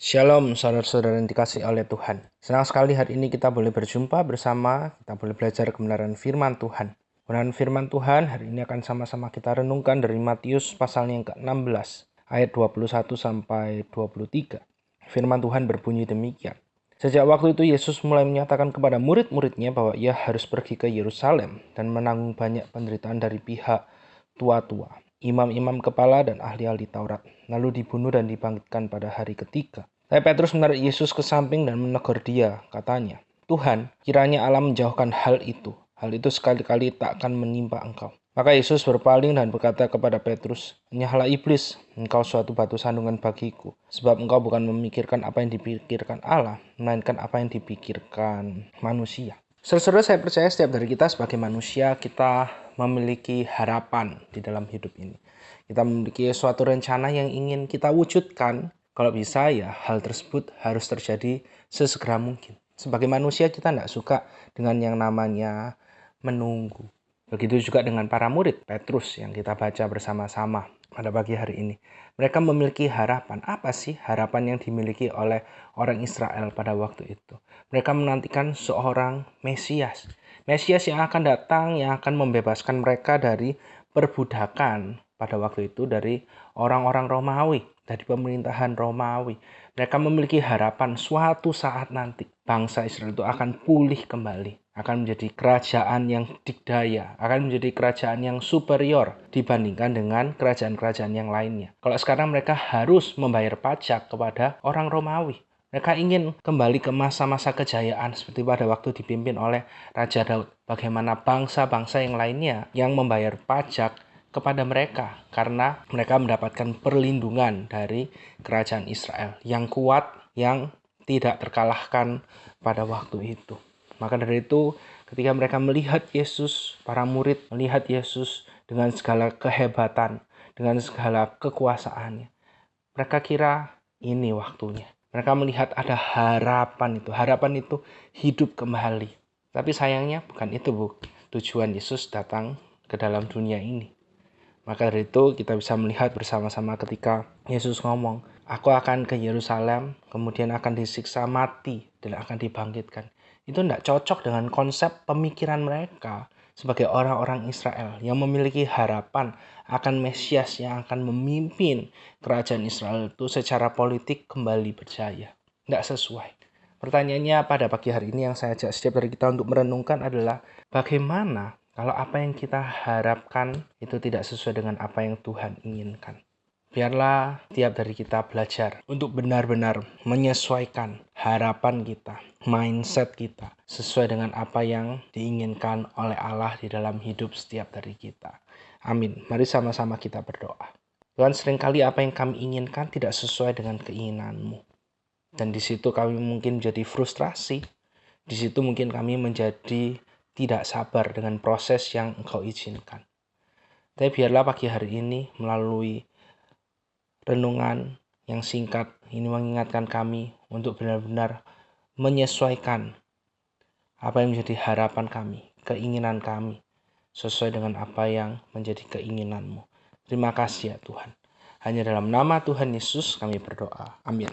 Shalom saudara-saudara yang dikasihi oleh Tuhan. Senang sekali hari ini kita boleh berjumpa bersama, kita boleh belajar kebenaran firman Tuhan. Kebenaran firman Tuhan hari ini akan sama-sama kita renungkan dari Matius pasal yang ke-16 ayat 21 sampai 23. Firman Tuhan berbunyi demikian. Sejak waktu itu Yesus mulai menyatakan kepada murid-muridnya bahwa ia harus pergi ke Yerusalem dan menanggung banyak penderitaan dari pihak tua-tua, imam-imam kepala dan ahli-ahli Taurat, lalu dibunuh dan dibangkitkan pada hari ketiga. Tapi Petrus menarik Yesus ke samping dan menegur dia, katanya, "Tuhan, kiranya Allah menjauhkan hal itu. Hal itu sekali-kali tak akan menimpa engkau." Maka Yesus berpaling dan berkata kepada Petrus, "Enyahlah iblis, engkau suatu batu sandungan bagiku, sebab engkau bukan memikirkan apa yang dipikirkan Allah, melainkan apa yang dipikirkan manusia." Saudara, saya percaya setiap dari kita sebagai manusia, kita memiliki harapan di dalam hidup ini. Kita memiliki suatu rencana yang ingin kita wujudkan. Kalau bisa ya hal tersebut harus terjadi sesegera mungkin. Sebagai manusia kita tidak suka dengan yang namanya menunggu. Begitu juga dengan para murid Petrus yang kita baca bersama-sama pada pagi hari ini. Mereka memiliki harapan. Apa sih harapan yang dimiliki oleh orang Israel pada waktu itu? Mereka menantikan seorang Mesias. Mesias yang akan datang, yang akan membebaskan mereka dari perbudakan pada waktu itu dari orang-orang Romawi, dari pemerintahan Romawi. Mereka memiliki harapan suatu saat nanti bangsa Israel itu akan pulih kembali, akan menjadi kerajaan yang dikdaya, akan menjadi kerajaan yang superior dibandingkan dengan kerajaan-kerajaan yang lainnya. Kalau sekarang mereka harus membayar pajak kepada orang Romawi. Mereka ingin kembali ke masa-masa kejayaan seperti pada waktu dipimpin oleh Raja Daud. Bagaimana bangsa-bangsa yang lainnya yang membayar pajak kepada mereka karena mereka mendapatkan perlindungan dari kerajaan Israel yang kuat, yang tidak terkalahkan pada waktu itu. Maka dari itu ketika mereka melihat Yesus, para murid melihat Yesus dengan segala kehebatan, dengan segala kekuasaannya, mereka kira ini waktunya. Mereka melihat ada harapan itu hidup kembali. Tapi sayangnya bukan itu tujuan Yesus datang ke dalam dunia ini. Maka dari itu kita bisa melihat bersama-sama ketika Yesus ngomong, "Aku akan ke Yerusalem, kemudian akan disiksa mati dan akan dibangkitkan." Itu tidak cocok dengan konsep pemikiran mereka sebagai orang-orang Israel yang memiliki harapan akan Mesias yang akan memimpin kerajaan Israel itu secara politik kembali berjaya. Tidak sesuai. Pertanyaannya pada pagi hari ini yang saya ajak setiap dari kita untuk merenungkan adalah bagaimana kalau apa yang kita harapkan itu tidak sesuai dengan apa yang Tuhan inginkan. Biarlah tiap dari kita belajar untuk benar-benar menyesuaikan harapan kita, mindset kita, sesuai dengan apa yang diinginkan oleh Allah di dalam hidup setiap dari kita. Amin. Mari sama-sama kita berdoa. Tuhan, seringkali apa yang kami inginkan tidak sesuai dengan keinginanmu. Dan di situ kami mungkin menjadi frustrasi. Di situ mungkin kami menjadi tidak sabar dengan proses yang Engkau izinkan. Tapi biarlah pagi hari ini melalui renungan yang singkat ini mengingatkan kami untuk benar-benar menyesuaikan apa yang menjadi harapan kami, keinginan kami, sesuai dengan apa yang menjadi keinginan-Mu. Terima kasih ya Tuhan. Hanya dalam nama Tuhan Yesus kami berdoa. Amin.